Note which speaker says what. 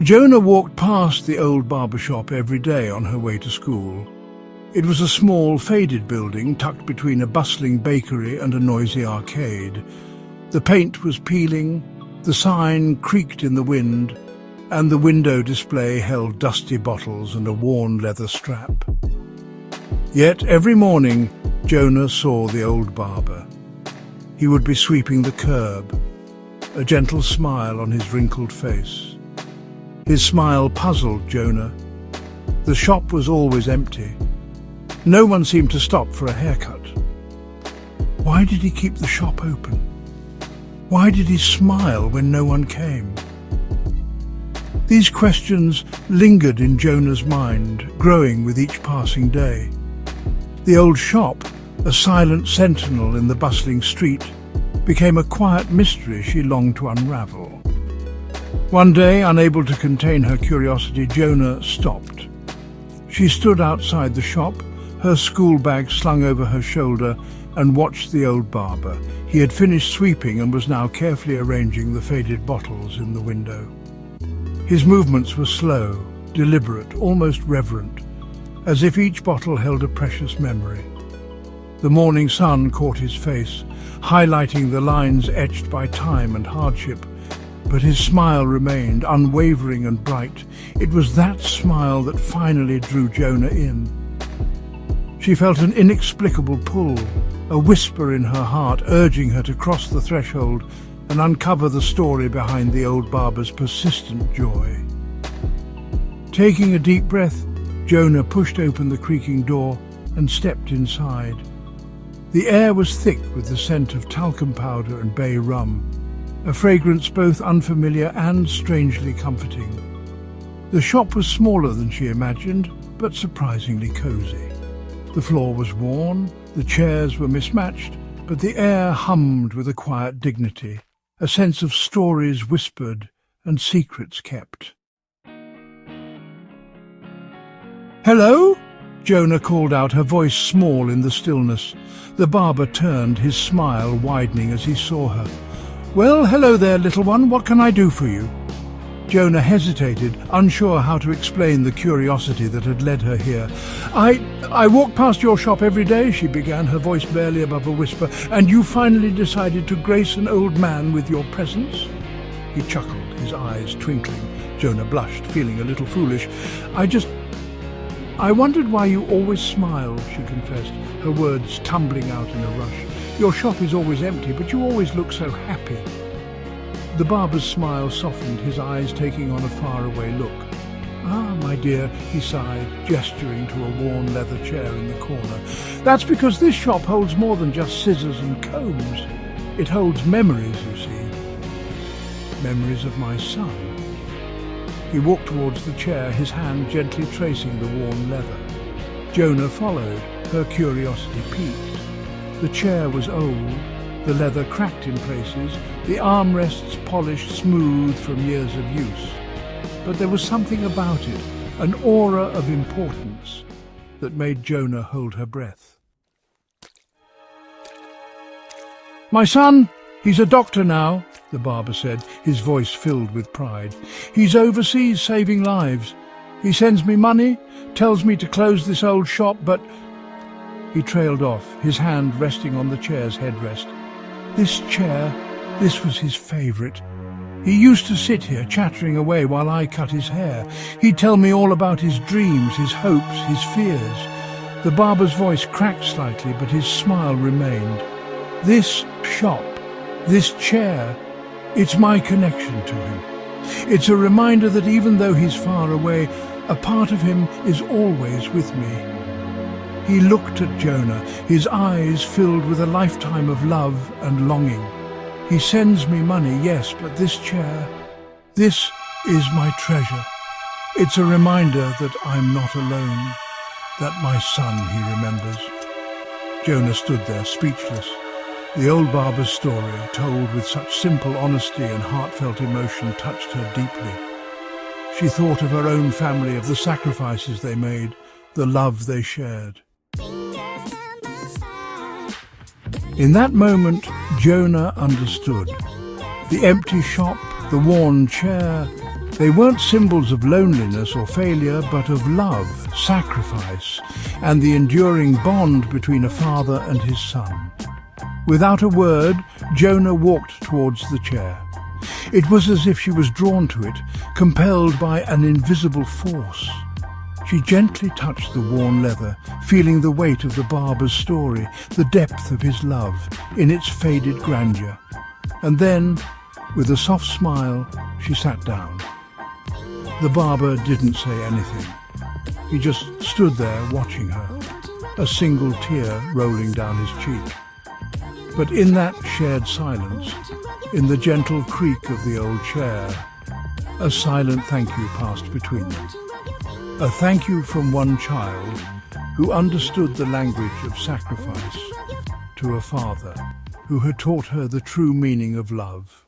Speaker 1: Jonah walked past the old barber shop every day on her way to school. It was a small, faded building tucked between a bustling bakery and a noisy arcade. The paint was peeling, the sign creaked in the wind, and the window display held dusty bottles and a worn leather strap. Yet every morning, Jonah saw the old barber. He would be sweeping the curb, a gentle smile on his wrinkled face. His smile puzzled Jonah. The shop was always empty. No one seemed to stop for a haircut. Why did he keep the shop open? Why did he smile when no one came? These questions lingered in Jonah's mind, growing with each passing day. The old shop, a silent sentinel in the bustling street, became a quiet mystery she longed to unravel. One day, unable to contain her curiosity, Jonah stopped. She stood outside the shop, her school bag slung over her shoulder, and watched the old barber. He had finished sweeping and was now carefully arranging the faded bottles in the window. His movements were slow, deliberate, almost reverent, as if each bottle held a precious memory. The morning sun caught his face, highlighting the lines etched by time and hardship, but his smile remained unwavering and bright. It was that smile that finally drew Jonah in. She felt an inexplicable pull, a whisper in her heart urging her to cross the threshold and uncover the story behind the old barber's persistent joy. Taking a deep breath, Jonah pushed open the creaking door and stepped inside. The air was thick with the scent of talcum powder and bay rum, a fragrance both unfamiliar and strangely comforting. The shop was smaller than she imagined, but surprisingly cozy. The floor was worn, the chairs were mismatched, but the air hummed with a quiet dignity, a sense of stories whispered and secrets kept. "Hello?" Jonah called out, her voice small in the stillness. The barber turned, his smile widening as he saw her. "Well, hello there, little one. What can I do for you?" Jonah hesitated, unsure how to explain the curiosity that had led her here. I walk past your shop every day," she began, her voice barely above a whisper, "and you finally decided to grace an old man with your presence?" He chuckled, his eyes twinkling. Jonah blushed, feeling a little foolish. I wondered why you always smiled," she confessed, her words tumbling out in a rush. "Your shop is always empty, but you always look so happy." The barber's smile softened, his eyes taking on a faraway look. "Ah, my dear," he sighed, gesturing to a worn leather chair in the corner. "That's because this shop holds more than just scissors and combs. It holds memories, you see. Memories of my son." He walked towards the chair, his hand gently tracing the worn leather. Jonah followed, her curiosity piqued. The chair was old, the leather cracked in places, the armrests polished smooth from years of use. But there was something about it, an aura of importance, that made Jonah hold her breath. "My son, he's a doctor now," the barber said, his voice filled with pride. "He's overseas saving lives. He sends me money, tells me to close this old shop, but—" He trailed off, his hand resting on the chair's headrest. This chair, this was his favourite. He used to sit here chattering away while I cut his hair. He'd tell me all about his dreams, his hopes, his fears. The barber's voice cracked slightly, but his smile remained. This shop, this chair, it's my connection to him. It's a reminder that even though he's far away, a part of him is always with me. He looked at Jonah, his eyes filled with a lifetime of love and longing. He sends me money, yes, but this chair, this is my treasure. It's a reminder that I'm not alone, that my son he remembers. Jonah stood there, speechless. The old barber's story, told with such simple honesty and heartfelt emotion, touched her deeply. She thought of her own family, of the sacrifices they made, the love they shared. In that moment, Jonah understood. The empty shop, the worn chair, They weren't symbols of loneliness or failure, but of love, sacrifice, and the enduring bond between a father and his son. Without a word, Jonah walked towards the chair. It was as if she was drawn to it, compelled by an invisible force. She gently touched the worn leather, feeling the weight of the barber's story, the depth of his love, in its faded grandeur. And then, with a soft smile, she sat down. The barber didn't say anything. He just stood there watching her, a single tear rolling down his cheek. But in that shared silence, in the gentle creak of the old chair, a silent thank you passed between them. A thank you from one child who understood the language of sacrifice to a father who had taught her the true meaning of love.